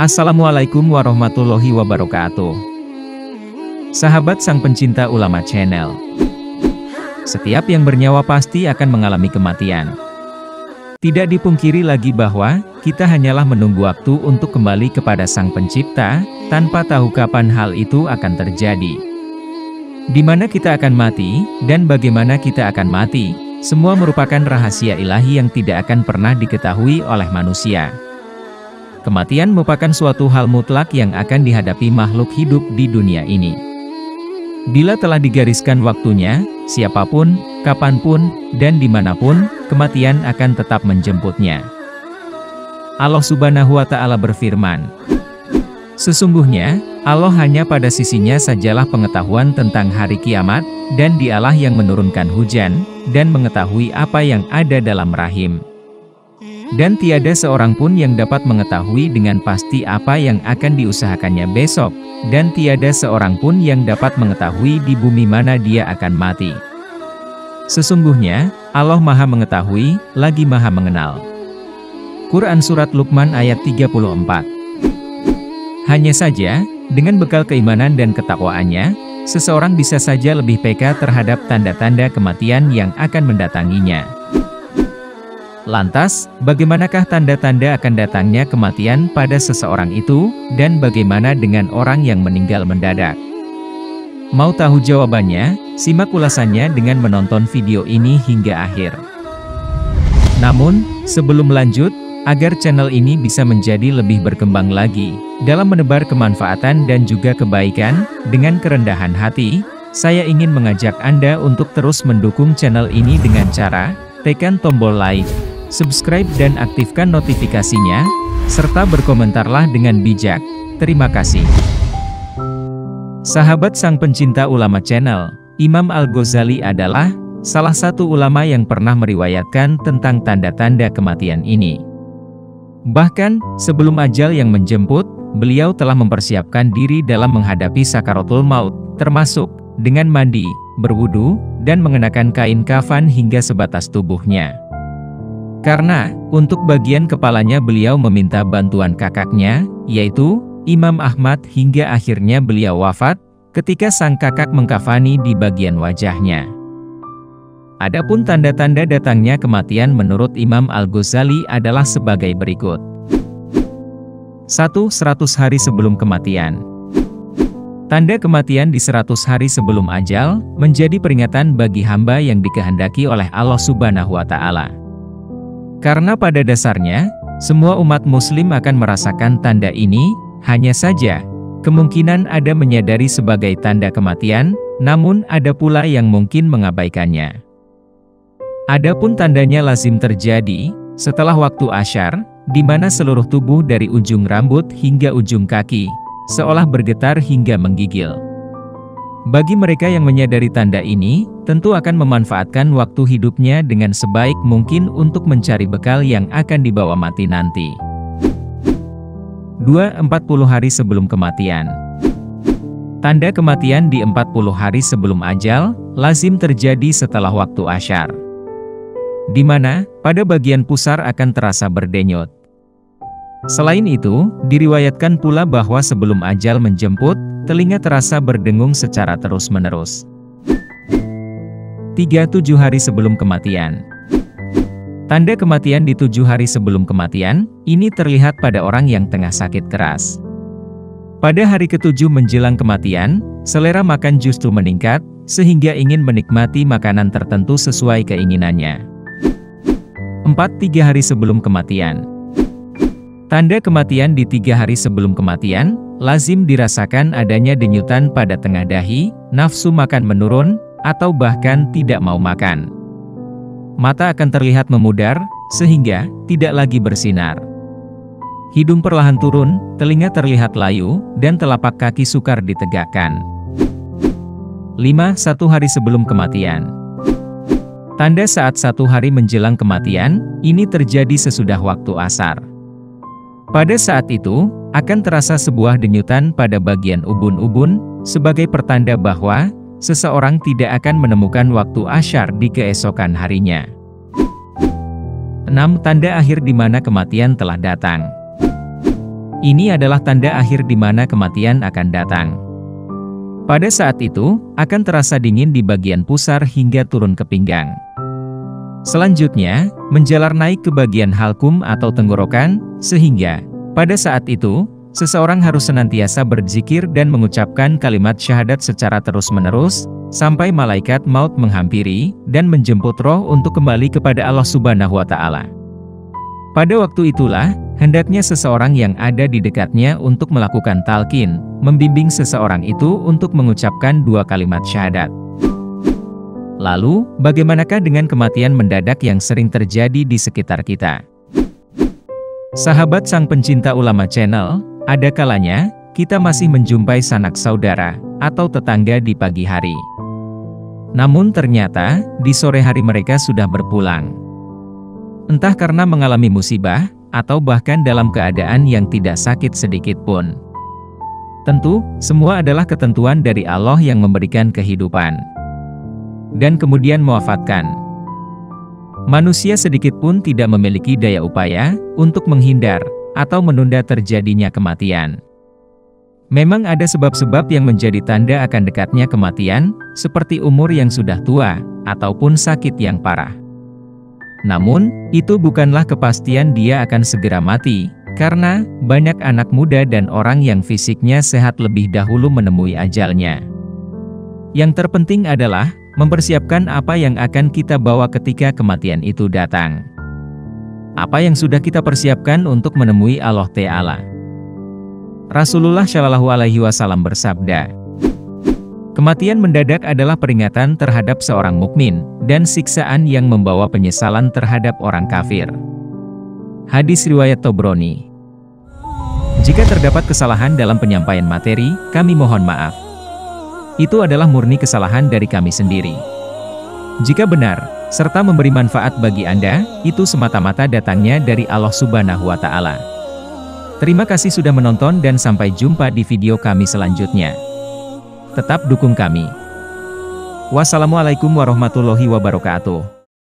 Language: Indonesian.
Assalamualaikum warahmatullahi wabarakatuh. Sahabat sang pencinta ulama channel. Setiap yang bernyawa pasti akan mengalami kematian. Tidak dipungkiri lagi bahwa kita hanyalah menunggu waktu untuk kembali kepada sang pencipta, tanpa tahu kapan hal itu akan terjadi. Di mana kita akan mati, dan bagaimana kita akan mati, semua merupakan rahasia ilahi yang tidak akan pernah diketahui oleh manusia. Kematian merupakan suatu hal mutlak yang akan dihadapi makhluk hidup di dunia ini. Bila telah digariskan waktunya, siapapun, kapanpun, dan dimanapun, kematian akan tetap menjemputnya. Allah Subhanahu wa Ta'ala berfirman, "Sesungguhnya, Allah hanya pada sisinya sajalah pengetahuan tentang hari kiamat, dan Dialah yang menurunkan hujan, dan mengetahui apa yang ada dalam rahim. Dan tiada seorang pun yang dapat mengetahui dengan pasti apa yang akan diusahakannya besok, dan tiada seorang pun yang dapat mengetahui di bumi mana dia akan mati. Sesungguhnya, Allah Maha Mengetahui, lagi Maha Mengenal." Quran Surat Luqman ayat 34. Hanya saja, dengan bekal keimanan dan ketakwaannya, seseorang bisa saja lebih peka terhadap tanda-tanda kematian yang akan mendatanginya. Lantas, bagaimanakah tanda-tanda akan datangnya kematian pada seseorang itu, dan bagaimana dengan orang yang meninggal mendadak? Mau tahu jawabannya? Simak ulasannya dengan menonton video ini hingga akhir. Namun, sebelum lanjut, agar channel ini bisa menjadi lebih berkembang lagi, dalam menebar kemanfaatan dan juga kebaikan, dengan kerendahan hati, saya ingin mengajak Anda untuk terus mendukung channel ini dengan cara, tekan tombol like, subscribe dan aktifkan notifikasinya, serta berkomentarlah dengan bijak. Terima kasih. Sahabat sang pencinta ulama channel, Imam Al-Ghazali adalah salah satu ulama yang pernah meriwayatkan tentang tanda-tanda kematian ini. Bahkan, sebelum ajal yang menjemput, beliau telah mempersiapkan diri dalam menghadapi sakaratul maut, termasuk dengan mandi, berwudu, dan mengenakan kain kafan hingga sebatas tubuhnya. Karena, untuk bagian kepalanya beliau meminta bantuan kakaknya, yaitu Imam Ahmad, hingga akhirnya beliau wafat, ketika sang kakak mengkafani di bagian wajahnya. Adapun tanda-tanda datangnya kematian menurut Imam Al-Ghazali adalah sebagai berikut. 1. 100 hari sebelum kematian. Tanda kematian di 100 hari sebelum ajal, menjadi peringatan bagi hamba yang dikehendaki oleh Allah Subhanahu wa Ta'ala. Karena pada dasarnya, semua umat muslim akan merasakan tanda ini, hanya saja, kemungkinan ada menyadari sebagai tanda kematian, namun ada pula yang mungkin mengabaikannya. Adapun tandanya lazim terjadi, setelah waktu asyar, di mana seluruh tubuh dari ujung rambut hingga ujung kaki, seolah bergetar hingga menggigil. Bagi mereka yang menyadari tanda ini, tentu akan memanfaatkan waktu hidupnya dengan sebaik mungkin untuk mencari bekal yang akan dibawa mati nanti. 2. 40 hari sebelum kematian. Tanda kematian di 40 hari sebelum ajal, lazim terjadi setelah waktu asyar. Di mana, pada bagian pusar akan terasa berdenyut. Selain itu, diriwayatkan pula bahwa sebelum ajal menjemput, telinga terasa berdengung secara terus-menerus. 3. 7 hari sebelum kematian. Tanda kematian di 7 hari sebelum kematian, ini terlihat pada orang yang tengah sakit keras. Pada hari ke-7 menjelang kematian, selera makan justru meningkat, sehingga ingin menikmati makanan tertentu sesuai keinginannya. 4. 3 hari sebelum kematian. Tanda kematian di 3 hari sebelum kematian, lazim dirasakan adanya denyutan pada tengah dahi, nafsu makan menurun, atau bahkan tidak mau makan. Mata akan terlihat memudar, sehingga tidak lagi bersinar. Hidung perlahan turun, telinga terlihat layu, dan telapak kaki sukar ditegakkan. 5. 1 hari sebelum kematian. Tanda saat 1 hari menjelang kematian, ini terjadi sesudah waktu asar. Pada saat itu, akan terasa sebuah denyutan pada bagian ubun-ubun, sebagai pertanda bahwa seseorang tidak akan menemukan waktu asyar di keesokan harinya. 6. Tanda akhir di mana kematian telah datang. Ini adalah tanda akhir di mana kematian akan datang. Pada saat itu, akan terasa dingin di bagian pusar hingga turun ke pinggang. Selanjutnya, menjalar naik ke bagian halkum atau tenggorokan, sehingga, pada saat itu, seseorang harus senantiasa berzikir dan mengucapkan kalimat syahadat secara terus-menerus, sampai malaikat maut menghampiri, dan menjemput roh untuk kembali kepada Allah Subhanahu wa Ta'ala. Pada waktu itulah, hendaknya seseorang yang ada di dekatnya untuk melakukan talqin, membimbing seseorang itu untuk mengucapkan 2 kalimat syahadat. Lalu, bagaimanakah dengan kematian mendadak yang sering terjadi di sekitar kita? Sahabat sang pencinta ulama channel, ada kalanya, kita masih menjumpai sanak saudara, atau tetangga di pagi hari. Namun ternyata, di sore hari mereka sudah berpulang. Entah karena mengalami musibah, atau bahkan dalam keadaan yang tidak sakit sedikit pun. Tentu, semua adalah ketentuan dari Allah yang memberikan kehidupan. Dan kemudian mewafatkan. Manusia sedikit pun tidak memiliki daya upaya, untuk menghindar, atau menunda terjadinya kematian. Memang ada sebab-sebab yang menjadi tanda akan dekatnya kematian, seperti umur yang sudah tua, ataupun sakit yang parah. Namun, itu bukanlah kepastian dia akan segera mati, karena banyak anak muda dan orang yang fisiknya sehat lebih dahulu menemui ajalnya. Yang terpenting adalah, mempersiapkan apa yang akan kita bawa ketika kematian itu datang. Apa yang sudah kita persiapkan untuk menemui Allah Ta'ala. Rasulullah Shallallahu Alaihi Wasallam bersabda, kematian mendadak adalah peringatan terhadap seorang mukmin, dan siksaan yang membawa penyesalan terhadap orang kafir. Hadis riwayat Tobroni. Jika terdapat kesalahan dalam penyampaian materi, kami mohon maaf. Itu adalah murni kesalahan dari kami sendiri. Jika benar, serta memberi manfaat bagi Anda, itu semata-mata datangnya dari Allah Subhanahu wa Ta'ala. Terima kasih sudah menonton dan sampai jumpa di video kami selanjutnya. Tetap dukung kami. Wassalamualaikum warahmatullahi wabarakatuh.